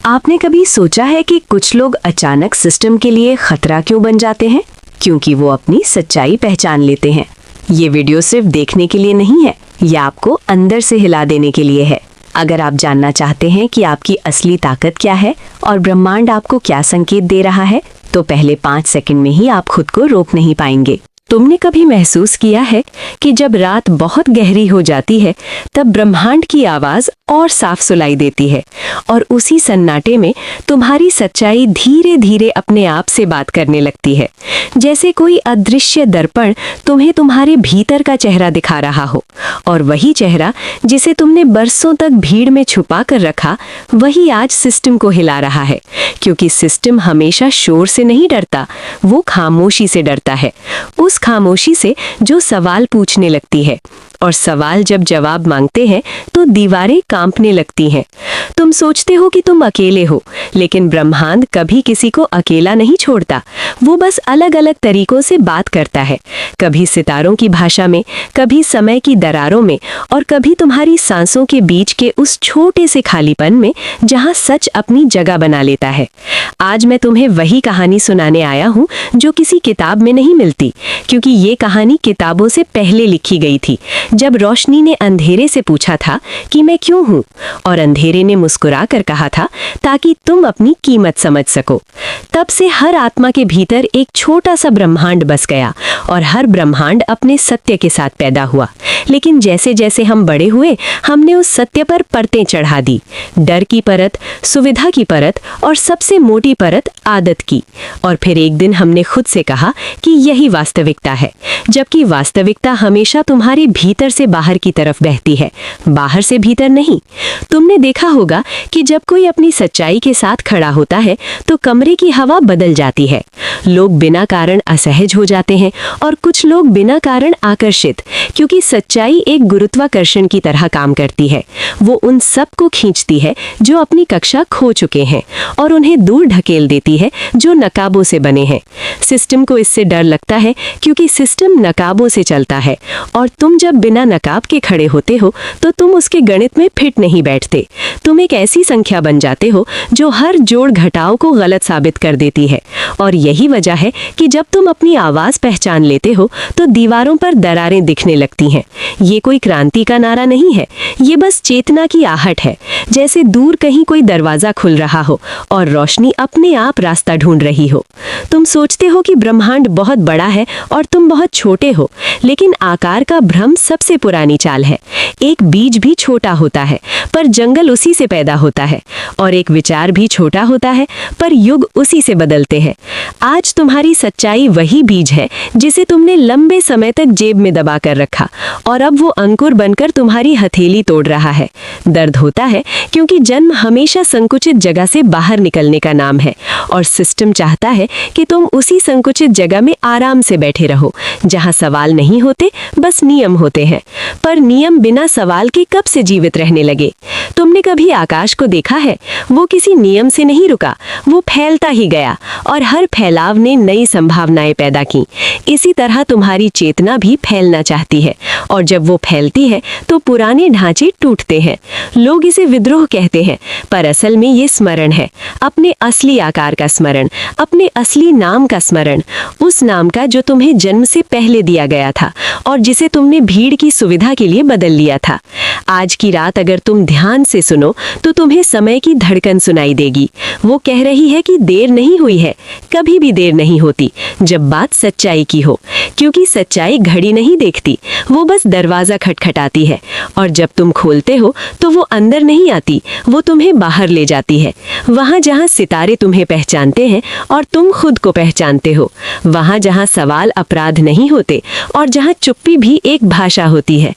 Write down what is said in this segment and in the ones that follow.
आपने कभी सोचा है कि कुछ लोग अचानक सिस्टम के लिए खतरा क्यों बन जाते हैं? क्योंकि वो अपनी सच्चाई पहचान लेते हैं। ये वीडियो सिर्फ देखने के लिए नहीं है, यह आपको अंदर से हिला देने के लिए है। अगर आप जानना चाहते हैं कि आपकी असली ताकत क्या है और ब्रह्मांड आपको क्या संकेत दे रहा है, तो पहले 5 सेकंड में ही आप खुद को रोक नहीं पाएंगे। तुमने कभी महसूस किया है कि जब रात बहुत गहरी हो जाती है तब ब्रह्मांड की आवाज और साफ सुनाई देती है और उसी सन्नाटे में तुम्हारी सच्चाई धीरे धीरे अपने आप से बात करने लगती है, जैसे कोई अदृश्य दर्पण तुम्हें तुम्हारे भीतर का चेहरा दिखा रहा हो। और वही चेहरा जिसे तुमने बरसों तक भीड़ में छुपा कर रखा, वही आज सिस्टम को हिला रहा है। क्योंकि सिस्टम हमेशा शोर से नहीं डरता, वो खामोशी से डरता है। उस खामोशी से जो सवाल पूछने लगती है, और सवाल जब जवाब मांगते हैं तो दीवारें कांपने लगती हैं। तुम सोचते हो कि तुम अकेले हो, लेकिन ब्रह्मांड कभी किसी को अकेला नहीं छोड़ता। वो बस अलग अलग तरीकों से बात करता है, कभी सितारों की भाषा में, कभी समय की दरारों में, और कभी तुम्हारी सांसों के बीच के उस छोटे से खालीपन में जहां सच अपनी जगह बना लेता है। आज मैं तुम्हें वही कहानी सुनाने आया हूं जो किसी किताब में नहीं मिलती, क्योंकि ये कहानी किताबों से पहले लिखी गई थी, जब रोशनी ने अंधेरे से पूछा था कि मैं क्यों हूं, और अंधेरे ने मुस्कुरा कर कहा था ताकि तुम अपनी कीमत समझ सको। तब से हर आत्मा के भीतर एक छोटा सा ब्रह्मांड बस गया, और हर ब्रह्मांड अपने सत्य के साथ पैदा हुआ। लेकिन जैसे जैसे हम बड़े हुए, हमने उस सत्य पर परतें चढ़ा दी। डर की परत, सुविधा की परत, और सबसे मोटी परत आदत की। और फिर एक दिन हमने खुद से कहा कि यही वास्तविकता है, जबकि वास्तविकता हमेशा तुम्हारे भीतर से बाहर की तरफ बहती है, बाहर से भीतर नहीं। तुमने देखा होगा कि जब कोई अपनी सच्चाई के साथ खड़ा होता है तो कमरे की हवा बदल जाती है। लोग बिना कारण असहज हो जाते हैं और कुछ लोग बिना कारण आकर्षित, क्योंकि सच्चाई एक गुरुत्वाकर्षण की तरह काम करती है। वो उन सब को खींचती है जो अपनी कक्षा खो चुके हैं, और उन्हें दूर ढकेल देती है जो नकाबों से बने हैं। सिस्टम को इससे डर लगता है क्योंकि सिस्टम नकाबों से चलता है, और तुम जब बिना नकाब के खड़े होते हो तो तुम उसके गणित में फिट नहीं बैठते। तुम एक ऐसी संख्या बन जाते हो जो हर जोड़ घटाव को गलत साबित कर देती है। और यही वजह है कि जब तुम अपनी आवाज पहचान लेते हो तो दीवारों पर दरारें दिखने लगती हैं। ये कोई क्रांति का नारा नहीं है, ये बस चेतना की आहट है, जैसे दूर कहीं कोई दरवाजा खुल रहा हो और रोशनी अपने आप रास्ता ढूंढ रही हो। तुम सोचते हो कि ब्रह्मांड बहुत बड़ा है और तुम बहुत छोटे हो, लेकिन आकार का भ्रम सबसे पुरानी चाल है। एक बीज भी छोटा होता है पर जंगल उसी से पैदा होता है, और एक विचार भी छोटा होता है पर युग उसी से बदलते हैं। आज तुम्हारी सच्चाई वही बीज है जिसे तुमने लंबे समय तक जेब में दबा कर रखा, और अब वो अंकुर बनकर तुम्हारी हथेली तोड़ रहा है। दर्द होता है क्योंकि जन्म हमेशा संकुचित जगह से बाहर निकलने का नाम है, और सिस्टम चाहता है कि तुम उसी संकुचित जगह में आराम से बैठे रहो, जहां सवाल नहीं होते, बस नियम होते हैं। पर नियम बिना सवाल के कब से जीवित रहने लगे? तुमने कभी आकाश को देखा है? वो किसी नियम से नहीं रुका, वो फैलता ही गया, और हर फैलाव ने नई संभावनाएं पैदा की। इसी तरह तुम्हारी चेतना भी फैलना चाहती है, और जब वो फैलती है तो पुराने ढांचे टूटते हैं। लोग इसे विद्रोह कहते हैं, पर असल में ये स्मरण है, अपने असली आकार का स्मरण, अपने असली नाम का स्मरण, उस नाम का जो तुम्हें जन्म से पहले दिया गया था और जिसे तुमने भीड़ की सुविधा के लिए बदल लिया था। आज की रात अगर तुम ध्यान से सुनो तो तुम्हें समय की धड़कन सुनाई देगी। वो कह रही है कि देर नहीं हुई है, कभी भी देर नहीं होती जब बात सच्चाई की हो, क्योंकि सच्चाई घड़ी नहीं देखती, वो बस दरवाजा खटखटाती है, और जब तुम खोलते हो तो वो अंदर नहीं आती, वो तुम्हें बाहर ले जाती है। वहां जहां सितारे तुम्हें पहचानते हैं और तुम खुद को पहचानते हो, वहां जहां सवाल अपराध नहीं होते और जहां चुप्पी भी एक भाषा होती है।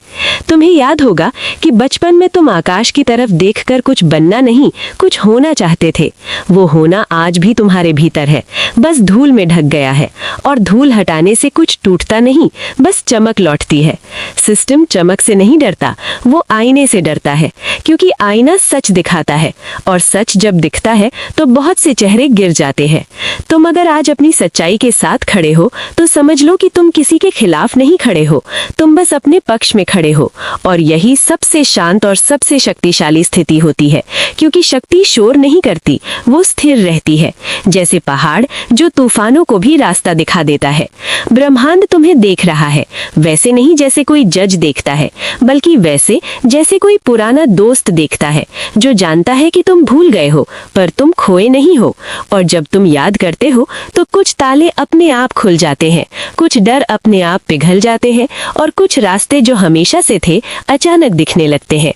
तुम्हें याद होगा कि बचपन में तुम आकाश की तरफ देखकर कुछ बनना नहीं, कुछ होना चाहते थे। वो होना आज भी तुम्हारे भीतर है, बस धूल में ढक गया है, और धूल हटाने से कुछ टूटता नहीं, बस चमक लौटती है। सिस्टम चमक से नहीं डरता, वो आईने से डरता है, क्योंकि आईना सच दिखाता है, और सच जब दिखता है तो बहुत से चेहरे गिर जाते हैं। तुम अगर आज अपनी सच्चाई के साथ खड़े हो तो समझ लो कि तुम किसी के खिलाफ नहीं खड़े हो, तुम बस अपने पक्ष में खड़े हो। और यही सबसे शांत और सबसे शक्तिशाली स्थिति होती है, क्योंकि शक्ति शोर नहीं करती, वो स्थिर रहती है, जैसे पहाड़ जो तूफानों को भी रास्ता दिखा देता है। ब्रह्मांड तुम्हें देख रहा है, वैसे नहीं जैसे कोई जज देखता है, बल्कि वैसे जैसे कोई पुराना दोस्त देखता है जो जानता है कि तुम भूल गए हो पर तुम खोए नहीं हो। और जब तुम याद करते हो तो कुछ ताले अपने आप खुल जाते हैं, कुछ डर अपने आप पिघल जाते हैं और कुछ रास्ते जो हमेशा से थे अचानक दिखने लगते हैं।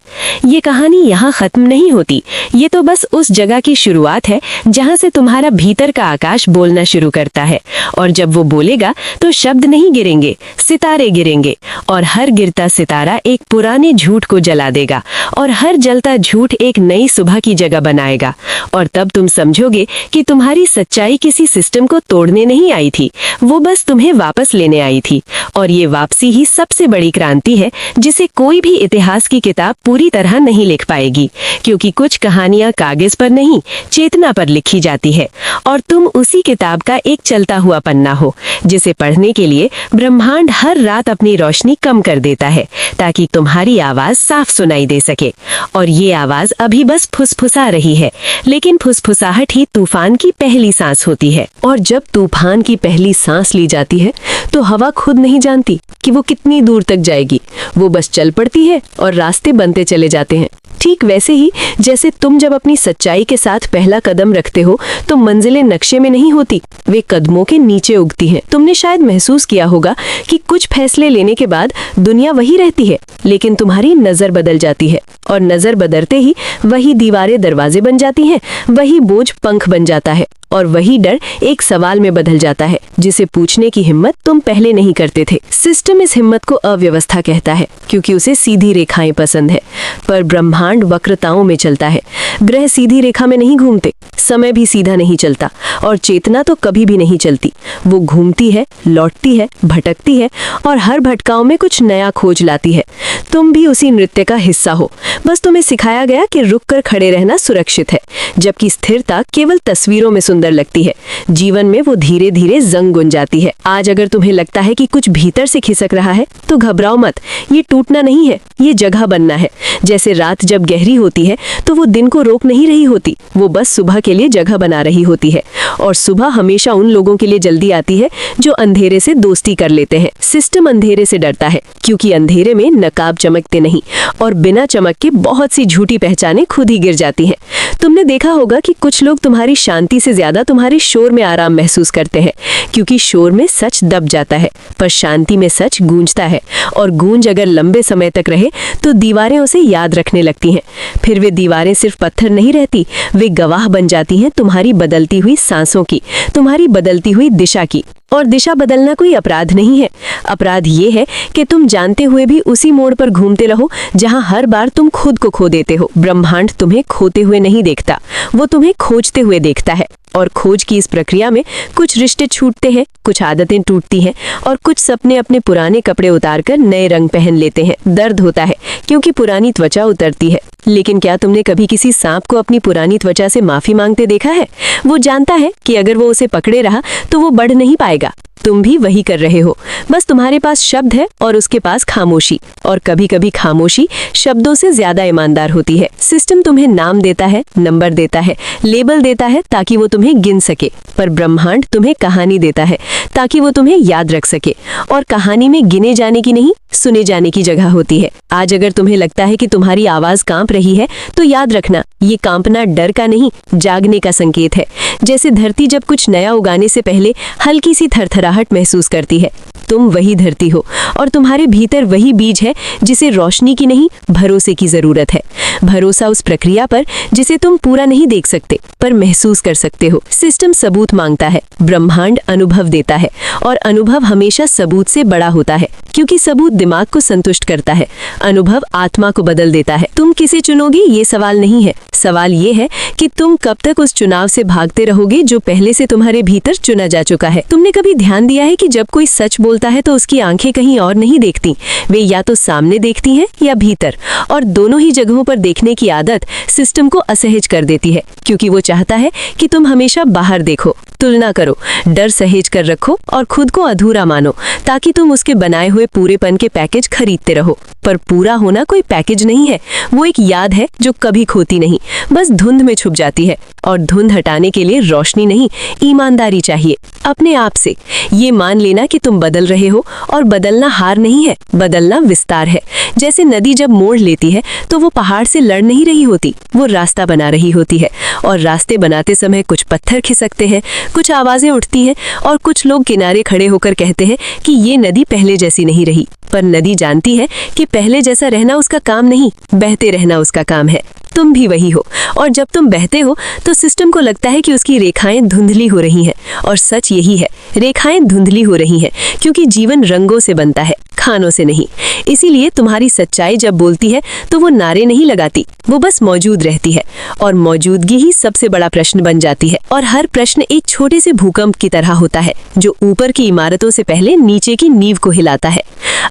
ये कहानी यहाँ खत्म नहीं होती, ये तो बस उस जगह की शुरुआत है जहाँ से तुम्हारा भीतर का आकाश बोलना शुरू करता है। और जब वो बोलेगा तो शब्द नहीं गिरेंगे, सितारे गिरेंगे, और हर गिरता सितारा एक पुराने झूठ को जला देगा और हर जलता झूठ एक नई सुबह की जगह बनाएगा। और तब तुम समझोगे कि तुम्हारी सच्चाई किसी सिस्टम को तोड़ने नहीं आई थी, वो बस तुम्हें वापस लेने आई थी। और ये वापसी ही सबसे बड़ी क्रांति है जिसे कोई भी इतिहास की किताब पूरी तरह नहीं लिख पाएगी, क्योंकि कुछ कहानियां कागज पर नहीं, चेतना पर लिखी जाती है, और तुम उसी किताब का एक चलता हुआ पन्ना हो जिसे पढ़ने के लिए ब्रह्मांड हर रात अपनी रोशनी कम कर देता है ताकि तुम्हारी आवाज साफ सुनाई दे सके। और ये आवाज अभी बस फुसफुसा रही है, लेकिन फुसफुसाहट ही तूफान की पहली सांस होती है। और जब तूफान की पहली सांस ली जाती है तो हवा खुद नहीं जानती कि वो कितनी दूर तक जाएगी, वो बस चल पड़ती है और रास्ते बनते चले जाते हैं। ठीक वैसे ही जैसे तुम जब अपनी सच्चाई के साथ पहला कदम रखते हो तो मंजिलें नक्शे में नहीं होती, वे कदमों के नीचे उगती हैं। तुमने शायद महसूस किया होगा कि कुछ फैसले लेने के बाद दुनिया वही रहती है, लेकिन तुम्हारी नजर बदल जाती है, और नजर बदलते ही वही दीवारें दरवाजे बन जाती हैं, वही बोझ पंख बन जाता है, और वही डर एक सवाल में बदल जाता है जिसे पूछने की हिम्मत तुम पहले नहीं करते थे। सिस्टम इस हिम्मत को अव्यवस्था कहता है क्योंकि उसे सीधी रेखाएं पसंद है, पर ब्रह्मांड वक्रताओं में चलता है। ग्रह सीधी रेखा में नहीं घूमते, समय भी सीधा नहीं चलता, और चेतना तो कभी भी नहीं चलती। वो घूमती है, लौटती है, भटकती है, और हर भटकाव में कुछ नया खोज लाती है। तुम भी उसी नृत्य का हिस्सा हो, बस तुम्हें सिखाया गया कि रुक कर खड़े रहना सुरक्षित है, जबकि स्थिरता केवल तस्वीरों में सुंदर लगती है, जीवन में वो धीरे धीरे जंग गुन जाती है। आज अगर तुम्हें लगता है कि कुछ भीतर से खिसक रहा है तो घबराओ मत, ये टूटना नहीं है, ये जगह बनना है। जैसे रात जब गहरी होती है तो वो दिन को रोक नहीं रही होती, वो बस सुबह के लिए जगह बना रही होती है। और सुबह हमेशा उन लोगों के लिए जल्दी आती है जो अंधेरे से दोस्ती कर लेते हैं। सिस्टम अंधेरे से डरता है क्योंकि अंधेरे में नकाब चमकते नहीं, और बिना चमक के बहुत सी झूठी पहचानें खुद ही गिर जाती हैं। तुमने देखा होगा कि कुछ लोग तुम्हारी शांति से ज्यादा तुम्हारे शोर में आराम महसूस करते हैं, क्योंकि शोर में सच दब जाता है पर शांति में सच गूंजता है, और गूंज अगर लंबे समय तक रहे तो दीवारें उसे याद रखने लगती हैं। फिर वे दीवारें सिर्फ पत्थर नहीं रहती, वे गवाह बन जाती हैं तुम्हारी बदलती हुई सांसों की, तुम्हारी बदलती हुई दिशा की। और दिशा बदलना कोई अपराध नहीं है, अपराध ये है कि तुम जानते हुए भी उसी मोड़ पर घूमते रहो जहां हर बार तुम खुद को खो देते हो। ब्रह्मांड तुम्हें खोते हुए नहीं देखता, वो तुम्हें खोजते हुए देखता है। और खोज की इस प्रक्रिया में कुछ रिश्ते छूटते हैं, कुछ आदतें टूटती हैं, और कुछ सपने अपने पुराने कपड़े उतारकर नए रंग पहन लेते हैं। दर्द होता है क्योंकि पुरानी त्वचा उतरती है, लेकिन क्या तुमने कभी किसी सांप को अपनी पुरानी त्वचा से माफी मांगते देखा है? वो जानता है कि अगर वो उसे पकड़े रहा तो वो बढ़ नहीं पाएगा। तुम भी वही कर रहे हो, बस तुम्हारे पास शब्द है और उसके पास खामोशी, और कभी कभी खामोशी शब्दों से ज्यादा ईमानदार होती है। सिस्टम तुम्हें नाम देता है, नंबर देता है, लेबल देता है ताकि वो तुम्हें गिन सके, पर ब्रह्मांड तुम्हें कहानी देता है ताकि वो तुम्हें याद रख सके। और कहानी में गिने जाने की नहीं, सुने जाने की जगह होती है। आज अगर तुम्हें लगता है कि तुम्हारी आवाज कांप रही है तो याद रखना, ये कांपना डर का नहीं, जागने का संकेत है। जैसे धरती जब कुछ नया उगाने से पहले हल्की सी थरथराहट महसूस करती है, तुम वही धरती हो, और तुम्हारे भीतर वही बीज है जिसे रोशनी की नहीं, भरोसे की जरूरत है। भरोसा उस प्रक्रिया पर जिसे तुम पूरा नहीं देख सकते पर महसूस कर सकते हो। सिस्टम सबूत मांगता है, ब्रह्मांड अनुभव देता है, और अनुभव हमेशा सबूत से बड़ा होता है, क्योंकि सबूत दिमाग को संतुष्ट करता है, अनुभव आत्मा को बदल देता है। तुम किसे चुनोगे ये सवाल नहीं है, सवाल ये है कि तुम कब तक उस चुनाव से भागते रहोगे जो पहले से तुम्हारे भीतर चुना जा चुका है। तुमने कभी ध्यान दिया है कि जब कोई सच बोलता है तो उसकी आंखें कहीं और नहीं देखती, वे या तो सामने देखती हैं या भीतर, और दोनों ही जगहों पर देखने की आदत सिस्टम को असहज कर देती है, क्योंकि वो चाहता है कि तुम हमेशा बाहर देखो, तुलना करो, डर सहेज कर रखो और खुद को अधूरा मानो, ताकि तुम उसके बनाए हुए पूरेपन के पैकेज खरीदते रहो। पर पूरा होना कोई पैकेज नहीं है, वो एक याद है जो कभी खोती नहीं, बस धुंध में छुप जाती है। और धुंध हटाने के लिए रोशनी नहीं, ईमानदारी चाहिए अपने आप से। ये मान लेना कि तुम बदल रहे हो, और बदलना हार नहीं है, बदलना विस्तार है। जैसे नदी जब मोड़ लेती है तो वो पहाड़ से लड़ नहीं रही होती, वो रास्ता बना रही होती है। और रास्ते बनाते समय कुछ पत्थर खिसकते हैं, कुछ आवाजें उठती हैं, और कुछ लोग किनारे खड़े होकर कहते हैं कि ये नदी पहले जैसी नहीं रही। पर नदी जानती है कि पहले जैसा रहना उसका काम नहीं, बहते रहना उसका काम है। तुम भी वही हो, और जब तुम बहते हो तो सिस्टम को लगता है कि उसकी रेखाएं धुंधली हो रही हैं। और सच यही है, रेखाएं धुंधली हो रही हैं, क्योंकि जीवन रंगों से बनता है, खानों से नहीं। इसीलिए तुम्हारी सच्चाई जब बोलती है तो वो नारे नहीं लगाती, वो बस मौजूद रहती है। और मौजूदगी ही सबसे बड़ा प्रश्न बन जाती है। और हर प्रश्न एक छोटे से भूकंप की तरह होता है, जो ऊपर की इमारतों से पहले नीचे की नींव को हिलाता है।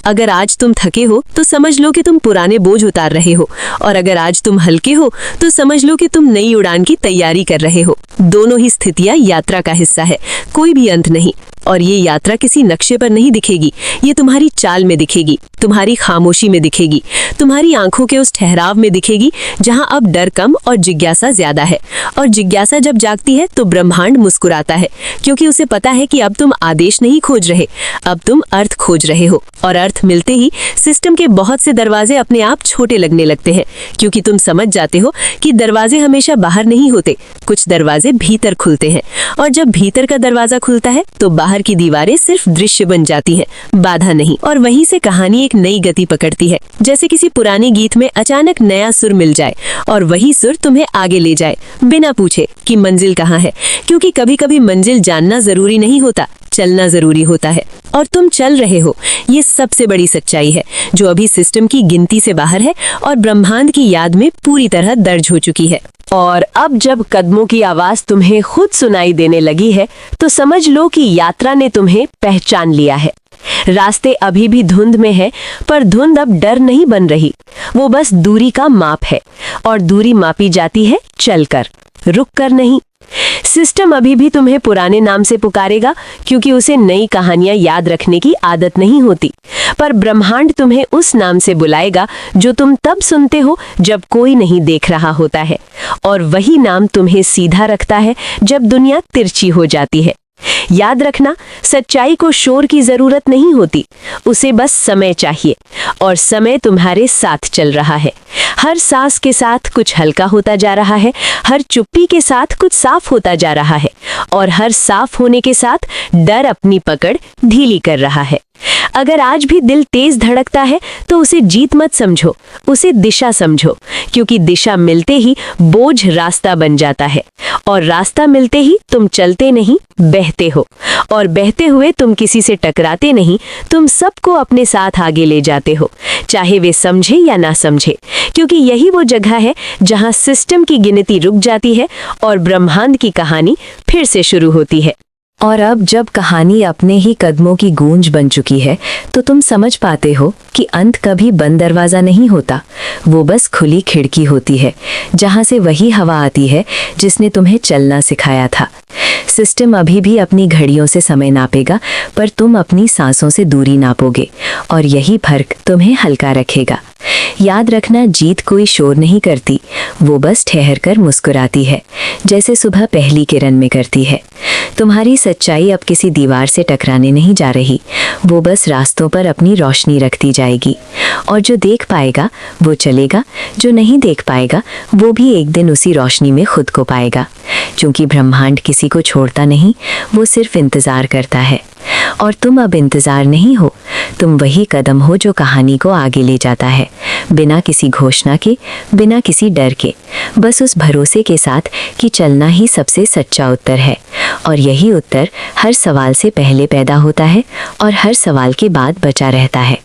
अगर आज तुम थके हो तो समझ लो कि तुम पुराने बोझ उतार रहे हो, और अगर आज तुम हल्के हो तो समझ लो कि तुम नई उड़ान की तैयारी कर रहे हो। दोनों ही स्थितियां यात्रा का हिस्सा है, कोई भी अंत नहीं। और ये यात्रा किसी नक्शे पर नहीं दिखेगी, ये तुम्हारी चाल में दिखेगी, तुम्हारी खामोशी में दिखेगी, तुम्हारी आंखों के उस ठहराव में दिखेगी जहां अब डर कम और जिज्ञासा ज्यादा है। और जिज्ञासा जब जागती है तो ब्रह्मांड मुस्कुराता है, क्योंकि उसे पता है कि अब तुम आदेश नहीं खोज रहे, अब तुम अर्थ खोज रहे हो। और अर्थ मिलते ही सिस्टम के बहुत से दरवाजे अपने आप छोटे लगने लगते हैं, क्योंकि तुम समझ जाते हो कि दरवाजे हमेशा बाहर नहीं होते, कुछ दरवाजे भीतर खुलते हैं। और जब भीतर का दरवाजा खुलता है तो बाहर की दीवारें सिर्फ दृश्य बन जाती हैं, बाधा नहीं। और वहीं से कहानी एक नई गति पकड़ती है, जैसे किसी पुराने गीत में अचानक नया सुर मिल जाए, और वही सुर तुम्हें आगे ले जाए बिना पूछे कि मंजिल कहाँ है। क्योंकि कभी कभी मंजिल जानना जरूरी नहीं होता, चलना जरूरी होता है। और तुम चल रहे हो, ये सबसे बड़ी सच्चाई है, जो अभी सिस्टम की गिनती से बाहर है और ब्रह्मांड की याद में पूरी तरह दर्ज हो चुकी है। और अब जब कदमों की आवाज तुम्हें खुद सुनाई देने लगी है तो समझ लो कि यात्रा ने तुम्हें पहचान लिया है। रास्ते अभी भी धुंध में है, पर धुंध अब डर नहीं बन रही, वो बस दूरी का माप है। और दूरी मापी जाती है चलकर, रुक कर नहीं। सिस्टम अभी भी तुम्हें पुराने नाम से पुकारेगा, क्योंकि उसे नई कहानियां याद रखने की आदत नहीं होती। पर ब्रह्मांड तुम्हें उस नाम से बुलाएगा जो तुम तब सुनते हो जब कोई नहीं देख रहा होता है। और वही नाम तुम्हें सीधा रखता है जब दुनिया तिरछी हो जाती है। याद रखना, सच्चाई को शोर की जरूरत नहीं होती, उसे बस समय चाहिए। और समय तुम्हारे साथ चल रहा है, हर सांस के साथ कुछ हल्का होता जा रहा है, हर चुप्पी के साथ कुछ साफ होता जा रहा है, और हर साफ होने के साथ डर अपनी पकड़ ढीली कर रहा है। अगर आज भी दिल तेज धड़कता है तो उसे जीत मत समझो, उसे दिशा समझो, क्योंकि दिशा मिलते ही बोझ रास्ता बन जाता है, और रास्ता मिलते ही तुम चलते नहीं, बहते हो। और बहते हुए तुम किसी से टकराते नहीं, तुम सबको अपने साथ आगे ले जाते हो, चाहे वे समझे या ना समझे। क्योंकि यही वो जगह है जहां सिस्टम की गिनती रुक जाती है और ब्रह्मांड की कहानी फिर से शुरू होती है। और अब जब कहानी अपने ही कदमों की गूंज बन चुकी है तो तुम समझ पाते हो कि अंत कभी बंद दरवाजा नहीं होता, वो बस खुली खिड़की होती है जहां से वही हवा आती है जिसने तुम्हें चलना सिखाया था। सिस्टम अभी भी अपनी घड़ियों से समय नापेगा, पर तुम अपनी सांसों से दूरी नापोगे, और यही फर्क तुम्हें हल्का रखेगा। याद रखना, जीत कोई शोर नहीं करती, वो बस ठहर कर मुस्कुराती है, जैसे सुबह पहली किरण में करती है। तुम्हारी सच्चाई अब किसी दीवार से टकराने नहीं जा रही, वो बस रास्तों पर अपनी रोशनी रखती जाएगी। और जो देख पाएगा वो चलेगा, जो नहीं देख पाएगा वो भी एक दिन उसी रोशनी में खुद को पाएगा। क्योंकि ब्रह्मांड किसी को छोड़ता नहीं, वो सिर्फ इंतजार करता है। और तुम अब इंतजार नहीं हो, तुम वही कदम हो जो कहानी को आगे ले जाता है, बिना किसी घोषणा के, बिना किसी डर के, बस उस भरोसे के साथ कि चलना ही सबसे सच्चा उत्तर है। और यही उत्तर हर सवाल से पहले पैदा होता है और हर सवाल के बाद बचा रहता है।